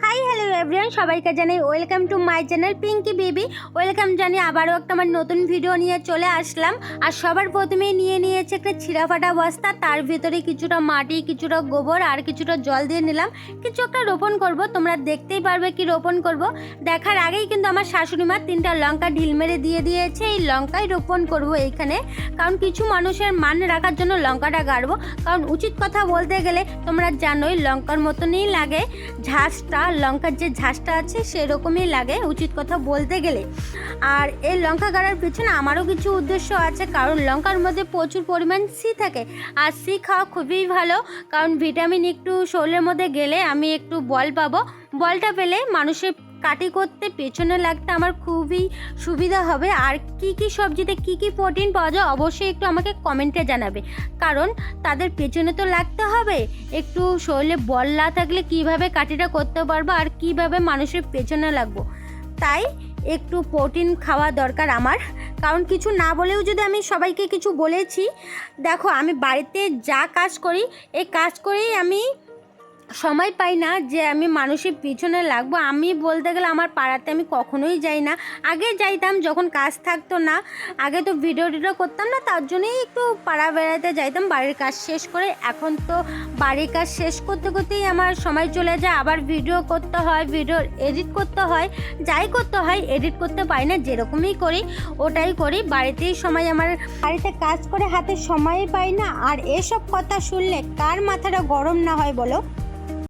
Hi hello everyone, সবাইকে জানাই welcome to my channel Pinky baby. Welcome জানিয়ে আবারও একটা আমার নতুন ভিডিও নিয়ে চলে আসলাম। আর সবার প্রথমেই নিয়েছে একটা ছিঁড়াফাটা বস্তা, তার ভিতরে কিছুটা মাটি, কিছুটা গোবর আর কিছুটা জল দিয়ে নিলাম। কিছু একটা রোপণ করব, তোমরা দেখতেই পারবে কি রোপণ করব। দেখার আগেই কিন্তু আমার শাশুড়ি মা 3টা লঙ্কা ঢিল মেরে দিয়ে দিয়েছে। এই লঙ্কাই রোপণ করব এইখানে, কারণ কিছু মানুষের মান রাখার জন্য লঙ্কাটা গাড়বো। কারণ উচিত কথা বলতে গেলে তোমরা জানোই লঙ্কার মতনই লাগে ঝাঁসটা, লঙ্কার যে ঝাঁসটা আছে সেরকমই লাগে উচিত কথা বলতে গেলে। আর এই লঙ্কা গাড়ার পিছনে আমারও কিছু উদ্দেশ্য আছে, কারণ লঙ্কার মধ্যে প্রচুর পরিমাণ সি থাকে। আর সি খাওয়া খুবই ভালো, কারণ ভিটামিন একটু শরীরের মধ্যে গেলে আমি একটু বল পাবো। বলটা পেলে মানুষের কাটি করতে পেছনে লাগতে আমার খুবই সুবিধা হবে। আর কি কি সবজিতে কি কি প্রোটিন পাওয়া যায় অবশ্যই একটু আমাকে কমেন্টে জানাবে, কারণ তাদের পেছনে তো লাগতে হবে। একটু শরীরে বল না থাকলে কিভাবে কাটিটা করতে পারবো আর কিভাবে মানুষের পেছনে লাগবো। তাই একটু প্রোটিন খাওয়া দরকার আমার, কারণ কিছু না বলেও যদি আমি সবাইকে কিছু বলেছি। দেখো, আমি বাড়িতে যা কাজ করি এই কাজ করেই আমি সময় পাই না যে আমি মানুষের পিছনে লাগবো। আমি বলতে গেলে আমার পাড়াতে আমি কখনোই যাই না। আগে যাইতাম যখন কাজ থাকতো না, আগে তো ভিডিও করতাম না, তার জন্যই একটু পাড়া বেড়াতে যাইতাম বাড়ির কাজ শেষ করে। এখন তো বাড়ির কাজ শেষ করতে করতেই আমার সময় চলে যায়, আবার ভিডিও করতে হয়, ভিডিও এডিট করতে হয়, যাই করতে হয়। এডিট করতে পারি না, যেরকমই করি ওটাই করি। বাড়িতেই সময়, আমার বাড়িতে কাজ করে হাতে সময়ই পাই না। আর এসব কথা শুনলে কার মাথাটা গরম না হয় বলো।